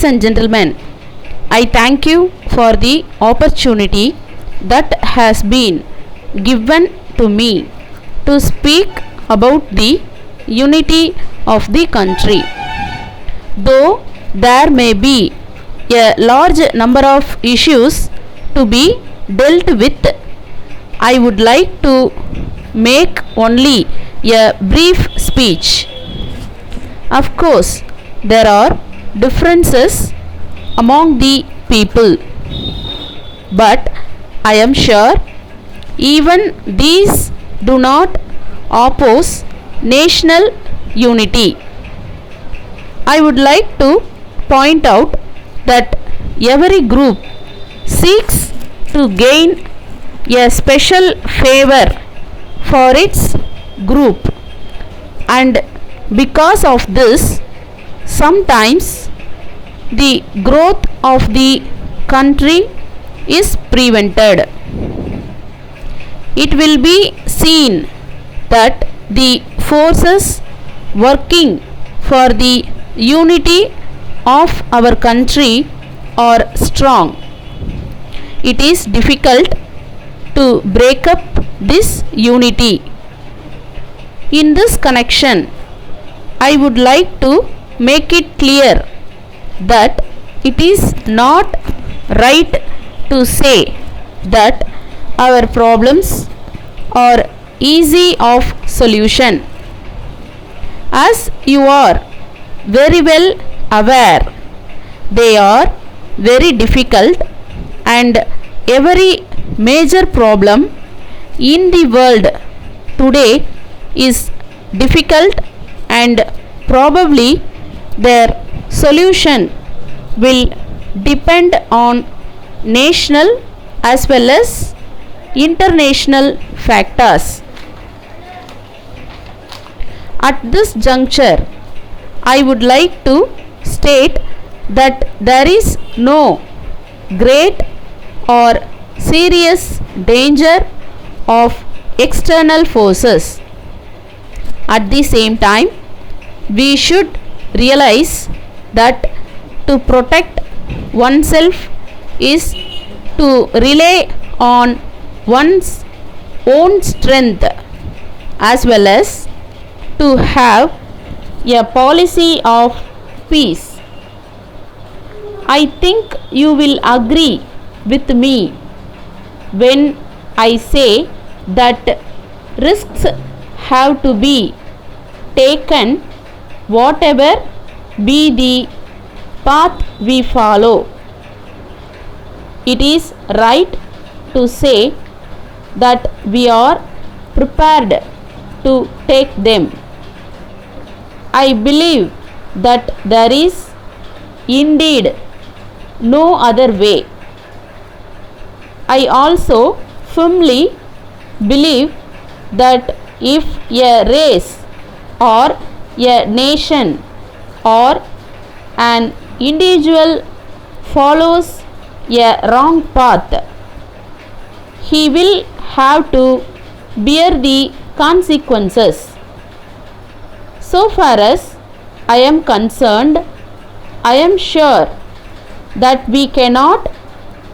and gentlemen, I thank you for the opportunity that has been given to me to speak about the unity of the country. Though there may be a large number of issues to be dealt with, I would like to make only a brief speech. Of course, there are differences among the people, but I am sure even these do not oppose national unity. I would like to point out that every group seeks to gain a special favor for its group, and because of this, sometimes the growth of the country is prevented. It will be seen that the forces working for the unity of our country are strong. It is difficult to break up this unity. In this connection, I would like to make it clear that it is not right to say that our problems are easy of solution. As you are very well aware, they are very difficult, and every major problem in the world today is difficult, and probably their solution will depend on national as well as international factors. At this juncture, I would like to state that there is no great or serious danger of external forces. At the same time, we should realize that to protect oneself is to rely on one's own strength as well as to have a policy of peace. I think you will agree with me when I say that risks have to be taken whatever be the path we follow. It is right to say that we are prepared to take them. I believe that there is indeed no other way. I also firmly believe that if a race or a nation or an individual follows a wrong path, he will have to bear the consequences. So far as I am concerned, I am sure that we cannot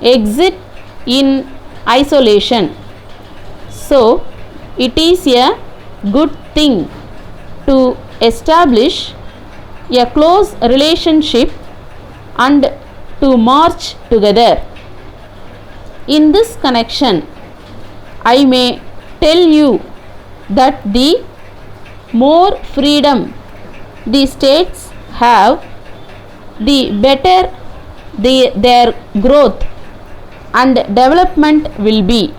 exist in isolation. So, it is a good thing to establish a close relationship and to march together. In this connection, I may tell you that the more freedom the states have, the better their growth and development will be.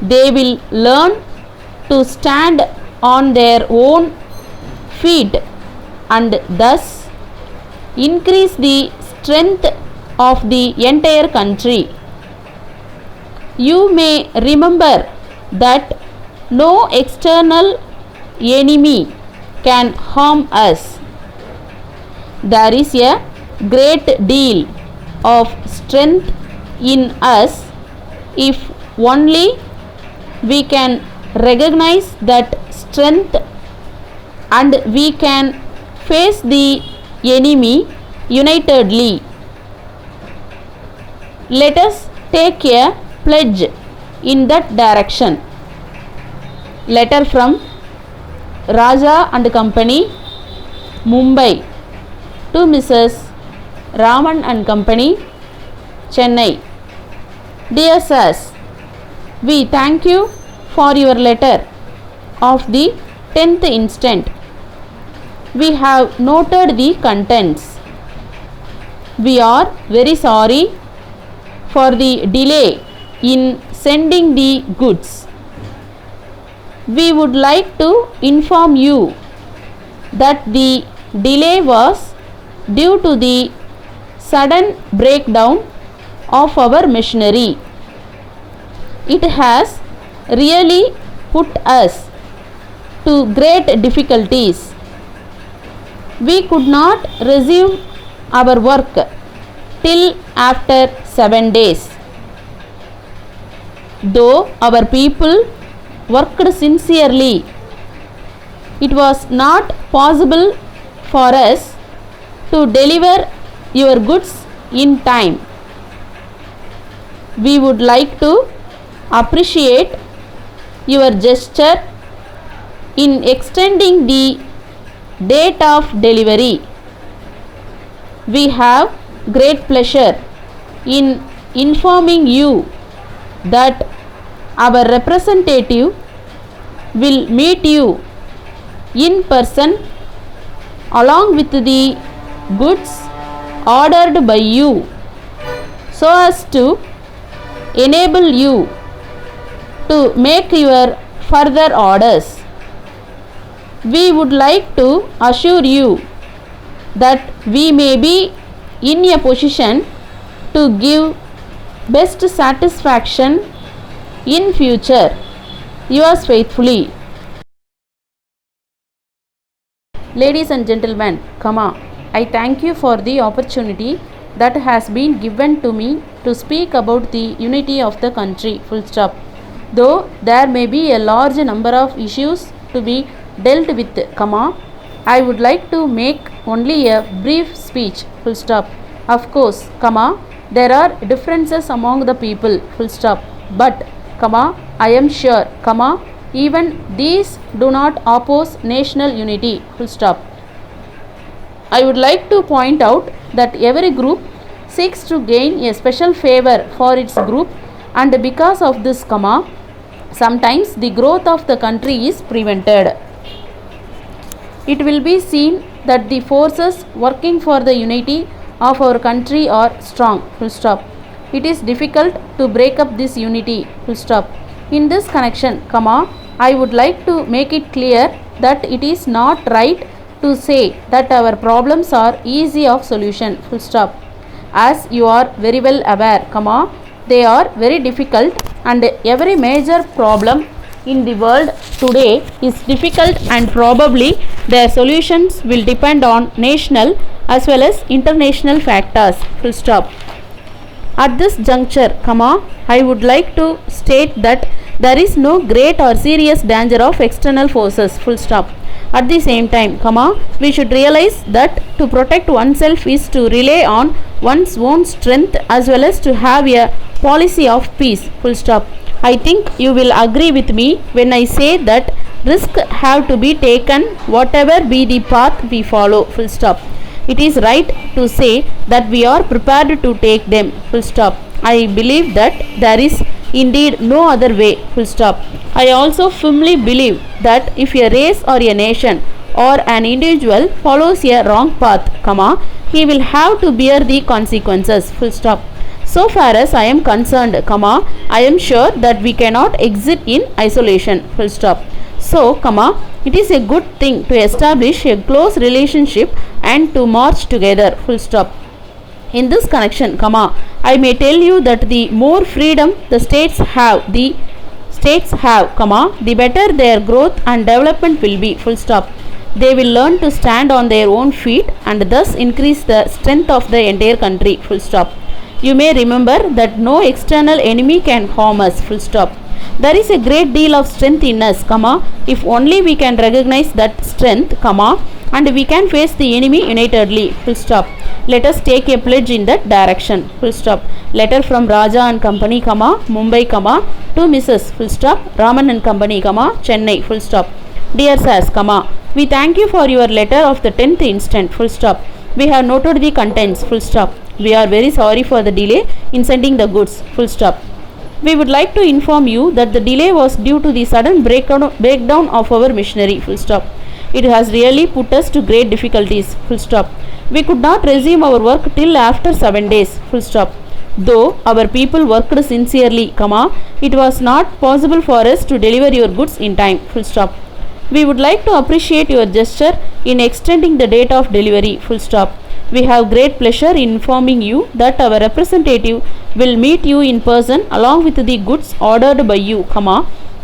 They will learn to stand on their own feet and thus increase the strength of the entire country. You may remember that no external enemy can harm us. There is a great deal of strength in us if only we can recognize that strength and we can face the enemy unitedly. Let us take a pledge in that direction. Letter from Raja and Company, Mumbai, to Mrs. Raman and Company, Chennai. Dear sirs, we thank you for your letter of the 10th instant. We have noted the contents. We are very sorry for the delay in sending the goods. We would like to inform you that the delay was due to the sudden breakdown of our machinery. It has really put us to great difficulties. We could not resume our work till after 7 days. Though our people worked sincerely, it was not possible for us to deliver your goods in time. We would like to appreciate your gesture in extending the date of delivery. We have great pleasure in informing you that our representative will meet you in person along with the goods ordered by you, so as to enable you to make your further orders. We would like to assure you that we may be in a position to give best satisfaction in future. Yours faithfully. Ladies and gentlemen, I thank you for the opportunity that has been given to me to speak about the unity of the country. Full stop. Though there may be a large number of issues to be dealt with, I would like to make only a brief speech. Full stop. Of course, there are differences among the people. Full stop. But, I am sure, even these do not oppose national unity. Full stop. I would like to point out that every group seeks to gain a special favor for its group, and because of this, sometimes the growth of the country is prevented. It will be seen that the forces working for the unity of our country are strong. Full stop. It is difficult to break up this unity. Full stop. In this connection, I would like to make it clear that it is not right to say that our problems are easy of solution. Full stop. As you are very well aware, they are very difficult, and every major problem in the world today is difficult, and probably their solutions will depend on national as well as international factors. Full stop. At this juncture, I would like to state that there is no great or serious danger of external forces. Full stop. At the same time, we should realize that to protect oneself is to rely on one's own strength as well as to have a policy of peace. Full stop. I think you will agree with me when I say that risks have to be taken whatever be the path we follow. Full stop. It is right to say that we are prepared to take them. Full stop. I believe that there is indeed no other way. Full stop. I also firmly believe that if a race or a nation or an individual follows a wrong path, he will have to bear the consequences. Full stop. So far as I am concerned, I am sure that we cannot exist in isolation. Full stop. So, it is a good thing to establish a close relationship and to march together. Full stop. In this connection, I may tell you that the more freedom the states have, the better their growth and development will be. Full stop. They will learn to stand on their own feet and thus increase the strength of the entire country. Full stop. You may remember that no external enemy can harm us. Full stop. There is a great deal of strength in us, if only we can recognize that strength, and we can face the enemy unitedly. Full stop. Let us take a pledge in that direction. Full stop. Letter from Raja and Company, Mumbai, to Mrs. Full stop, Raman and Company, Chennai. Full stop. Dear Sirs, we thank you for your letter of the 10th instant. Full stop. We have noted the contents. Full stop. We are very sorry for the delay in sending the goods. Full stop. We would like to inform you that the delay was due to the sudden breakdown of our machinery. Full stop. It has really put us to great difficulties. Full stop. We could not resume our work till after 7 days. Full stop. Though our people worked sincerely, it was not possible for us to deliver your goods in time. Full stop. We would like to appreciate your gesture in extending the date of delivery. Full stop. We have great pleasure in informing you that our representative will meet you in person along with the goods ordered by you,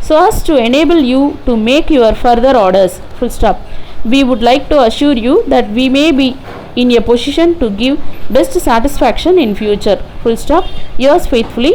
so as to enable you to make your further orders. Full stop. We would like to assure you that we may be in a position to give best satisfaction in future. Full stop. Yours faithfully,